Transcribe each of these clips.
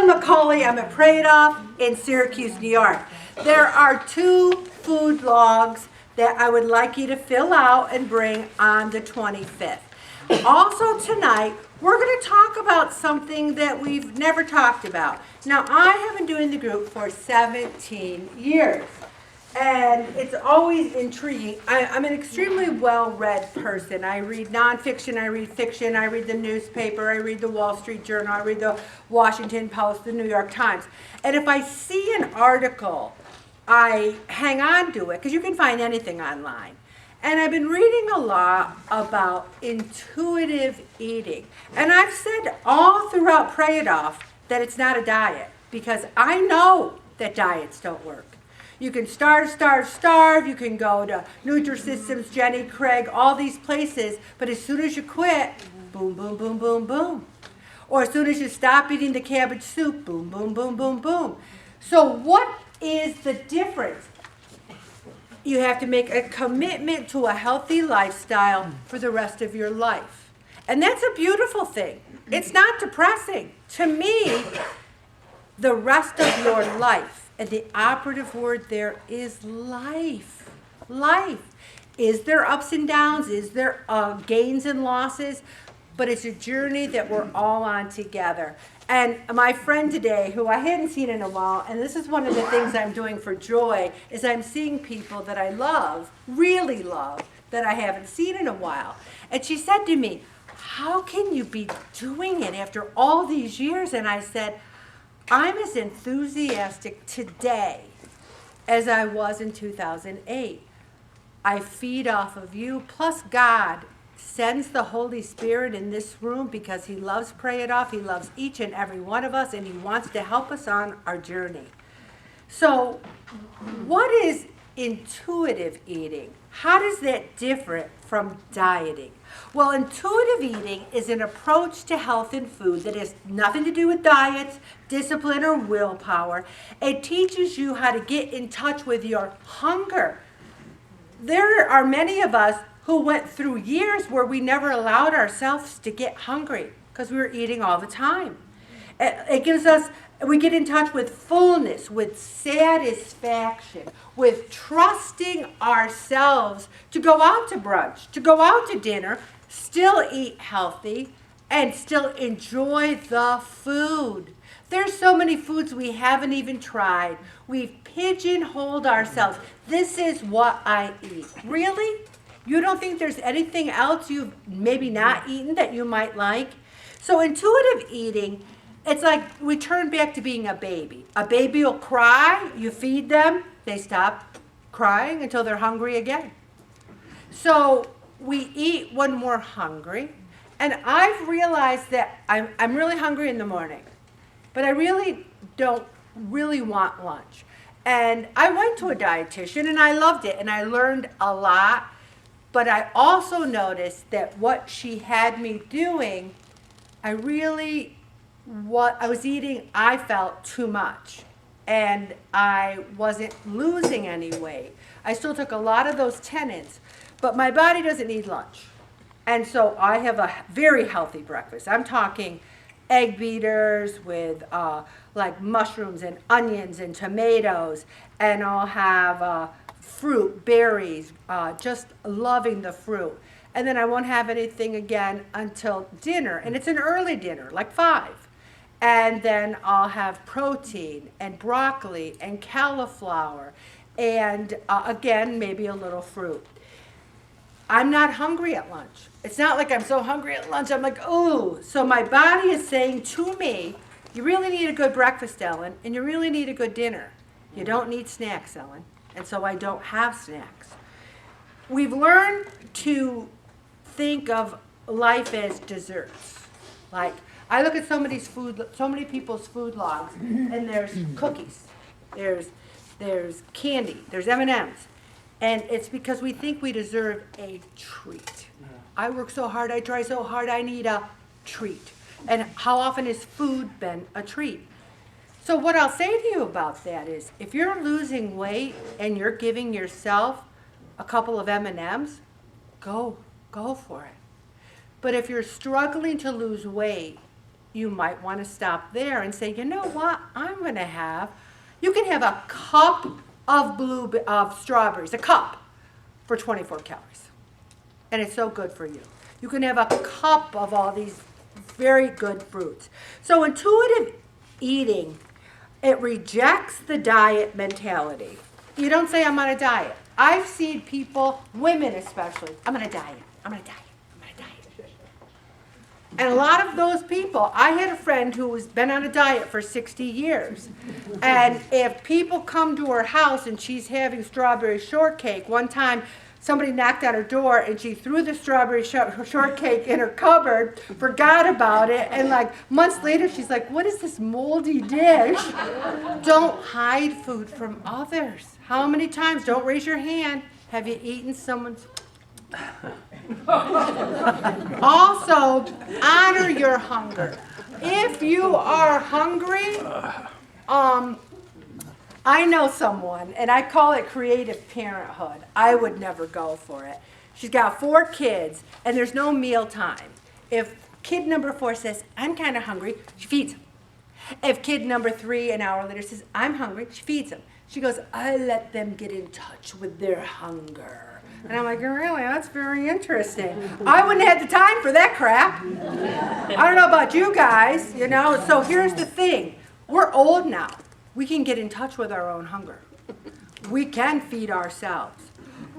Ellen McCauley. I'm at Pray It Off in Syracuse, New York. There are 2 food logs that I would like you to fill out and bring on the 25th. Also tonight, we're going to talk about something that we've never talked about. Now, I have been doing the group for 17 years. And it's always intriguing. I'm an extremely well-read person. I read nonfiction, I read fiction, I read the newspaper, I read the Wall Street Journal, I read the Washington Post, the New York Times. And if I see an article, I hang on to it, because you can find anything online. And I've been reading a lot about intuitive eating. And I've said all throughout Pray It Off that it's not a diet, because I know that diets don't work. You can starve. You can go to Nutrisystems, Jenny Craig, all these places. But as soon as you quit, boom, boom, boom, boom, boom. Or as soon as you stop eating the cabbage soup, boom, boom, boom, boom, boom. So what is the difference? You have to make a commitment to a healthy lifestyle for the rest of your life. And that's a beautiful thing. It's not depressing. To me, the rest of your life, and the operative word there is life. Life. Is there ups and downs? Is there gains and losses? But it's a journey that we're all on together. And my friend today, who I hadn't seen in a while, and this is one of the things I'm doing for joy, is I'm seeing people that I love, really love, that I haven't seen in a while. And she said to me, how can you be doing it after all these years? And I said, I'm as enthusiastic today as I was in 2008. I feed off of you, plus God sends the Holy Spirit in this room because He loves Pray It Off. He loves each and every one of us, and He wants to help us on our journey. So, what is intuitive eating? How does that differ from dieting? Well, intuitive eating is an approach to health and food that has nothing to do with diets, discipline, or willpower. It teaches you how to get in touch with your hunger. There are many of us who went through years where we never allowed ourselves to get hungry because we were eating all the time. It gives us, we get in touch with fullness, with satisfaction, with trusting ourselves to go out to brunch, to go out to dinner, still eat healthy, and still enjoy the food. There's so many foods we haven't even tried. We've pigeonholed ourselves. This is what I eat. Really? You don't think there's anything else you've maybe not eaten that you might like? So intuitive eating, it's like we turn back to being a baby. A baby will cry, you feed them, they stop crying until they're hungry again. So we eat when we're hungry, and I've realized that I'm really hungry in the morning, but I really don't really want lunch. And I went to a dietitian, and I loved it, and I learned a lot, but I also noticed that what she had me doing, what I was eating, I felt too much, and I wasn't losing any weight. I still took a lot of those tenets, but my body doesn't need lunch. And so I have a very healthy breakfast. I'm talking egg beaters with like mushrooms and onions and tomatoes, and I'll have fruit, berries, just loving the fruit. And then I won't have anything again until dinner, and it's an early dinner, like 5. And then I'll have protein and broccoli and cauliflower and again, maybe a little fruit. I'm not hungry at lunch. It's not like I'm so hungry at lunch, I'm like, ooh. So my body is saying to me, you really need a good breakfast, Ellen, and you really need a good dinner. You don't need snacks, Ellen. And so I don't have snacks. We've learned to think of life as desserts. Like, I look at so many people's food logs, and there's cookies, there's candy, there's M&Ms, and it's because we think we deserve a treat. I work so hard, I try so hard, I need a treat. And how often has food been a treat? So what I'll say to you about that is, if you're losing weight and you're giving yourself a couple of M&Ms, go for it. But if you're struggling to lose weight you might want to stop there and say, you know what, you can have a cup of strawberries, a cup, for 24 calories. And it's so good for you. You can have a cup of all these very good fruits. So intuitive eating, it rejects the diet mentality. You don't say, I'm on a diet. I've seen people, women especially, I'm on a diet, I'm on a diet, I'm on a diet. And a lot of those people, I had a friend who has been on a diet for 60 years. And if people come to her house and she's having strawberry shortcake, one time somebody knocked on her door and she threw the strawberry shortcake in her cupboard, forgot about it, and like months later she's like, what is this moldy dish? Don't hide food from others. How many times, don't raise your hand, have you eaten someone's? Also, honor your hunger. If you are hungry, I know someone, and I call it creative parenthood. I would never go for it. She's got 4 kids, and there's no meal time. If kid number 4 says, I'm kind of hungry, she feeds him. If kid number 3 an hour later says, I'm hungry, she feeds him. She goes, I let them get in touch with their hunger. And I'm like, really? That's very interesting. I wouldn't have had the time for that crap. I don't know about you guys, you know. So here's the thing. We're old now. We can get in touch with our own hunger. We can feed ourselves.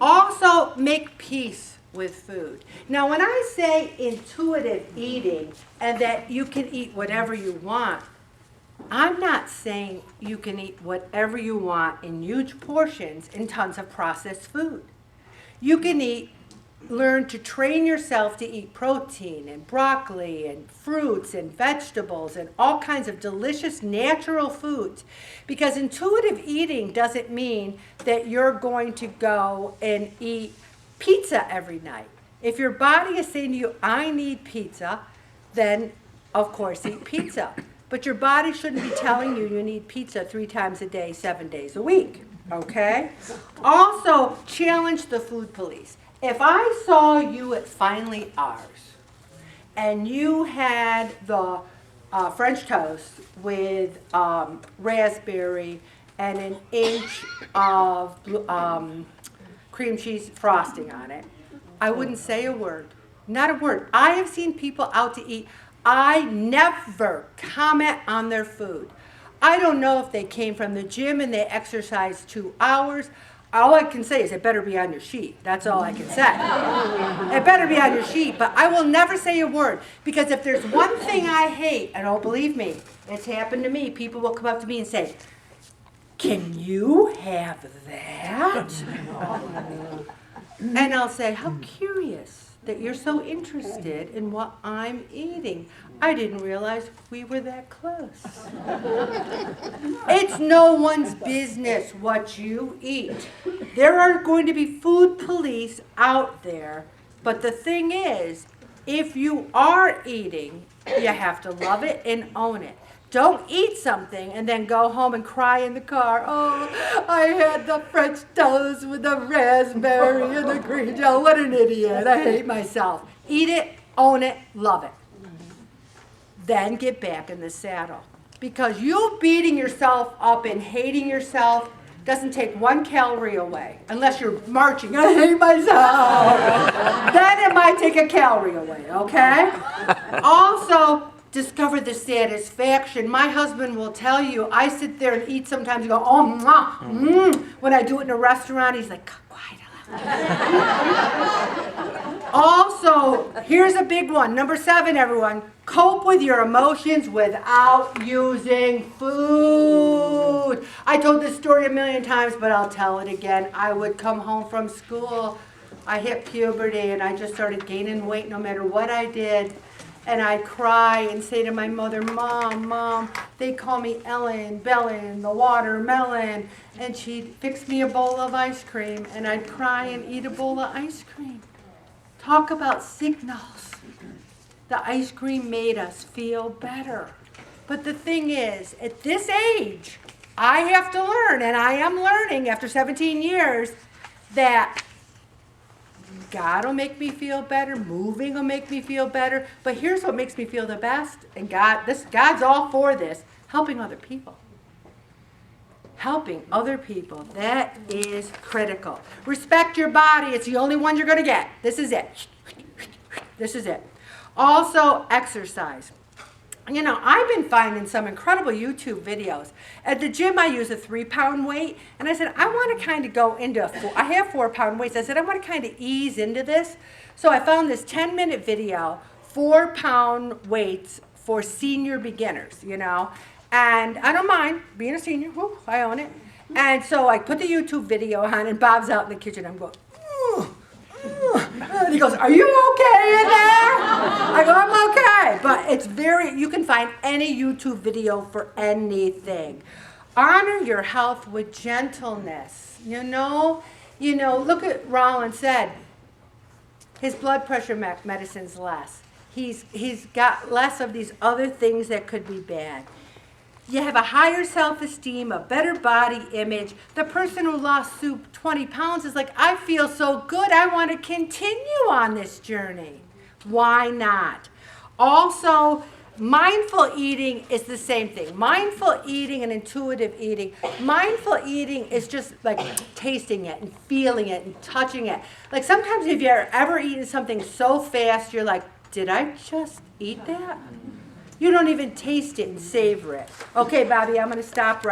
Also, make peace with food. Now, when I say intuitive eating and that you can eat whatever you want, I'm not saying you can eat whatever you want in huge portions in tons of processed food. You can learn to train yourself to eat protein and broccoli and fruits and vegetables and all kinds of delicious natural foods. Because intuitive eating doesn't mean that you're going to go and eat pizza every night. If your body is saying to you, I need pizza, then of course eat pizza. But your body shouldn't be telling you you need pizza 3 times a day, 7 days a week. Okay? Also, challenge the food police. If I saw you at Finally Ours and you had the French toast with raspberry and an inch of cream cheese frosting on it, I wouldn't say a word. Not a word. I have seen people out to eat. I never comment on their food. I don't know if they came from the gym and they exercised 2 hours. All I can say is it better be on your sheet. That's all I can say. It better be on your sheet, but I will never say a word. Because if there's one thing I hate, and oh, believe me, it's happened to me, people will come up to me and say, can you have that? And I'll say, how curious that you're so interested in what I'm eating. I didn't realize we were that close. It's no one's business what you eat. There are going to be food police out there, but the thing is, if you are eating, you have to love it and own it. Don't eat something and then go home and cry in the car. Oh, I had the French toast with the raspberry and the green jelly. What an idiot. I hate myself. Eat it, own it, love it. Then get back in the saddle. Because you beating yourself up and hating yourself doesn't take 1 calorie away. Unless you're marching, I hate myself. Then it might take a calorie away, okay? Also, discover the satisfaction. My husband will tell you, I sit there and eat sometimes and go, oh, mwah, When I do it in a restaurant, he's like, quiet. Also, here's a big one. Number 7, everyone. Cope with your emotions without using food. I told this story a million times, but I'll tell it again. I would come home from school. I hit puberty, and I just started gaining weight no matter what I did. And I'd cry and say to my mother, Mom, they call me Ellen, Bellin, the watermelon. And she'd fix me a bowl of ice cream, and I'd cry and eat a bowl of ice cream. Talk about signals. The ice cream made us feel better. But the thing is, at this age, I have to learn, and I am learning after 17 years, that God will make me feel better. Moving will make me feel better. But here's what makes me feel the best. And God's all for this. Helping other people. Helping other people. That is critical. Respect your body. It's the only one you're going to get. This is it. This is it. Also, exercise. You know, I've been finding some incredible YouTube videos. At the gym, I use a 3-pound weight. And I said, I want to kind of go into I have 4-pound weights. I said, I want to kind of ease into this. So I found this 10-minute video, 4-pound weights for senior beginners, you know. And I don't mind being a senior. Woo, I own it. And so I put the YouTube video on, and Bob's out in the kitchen. I'm going, and he goes, are you okay in there? I go, I'm okay. But it's you can find any YouTube video for anything. Honor your health with gentleness. You know, look at Rollins said, his blood pressure medicine's less. He's got less of these other things that could be bad. You have a higher self-esteem, a better body image. The person who lost 20 pounds is like, I feel so good, I want to continue on this journey. Why not? Also, mindful eating is the same thing. Mindful eating and intuitive eating. Mindful eating is just like tasting it and feeling it and touching it. Like sometimes if you're ever eating something so fast, you're like, did I just eat that? You don't even taste it and savor it. Okay, Bobby, I'm going to stop right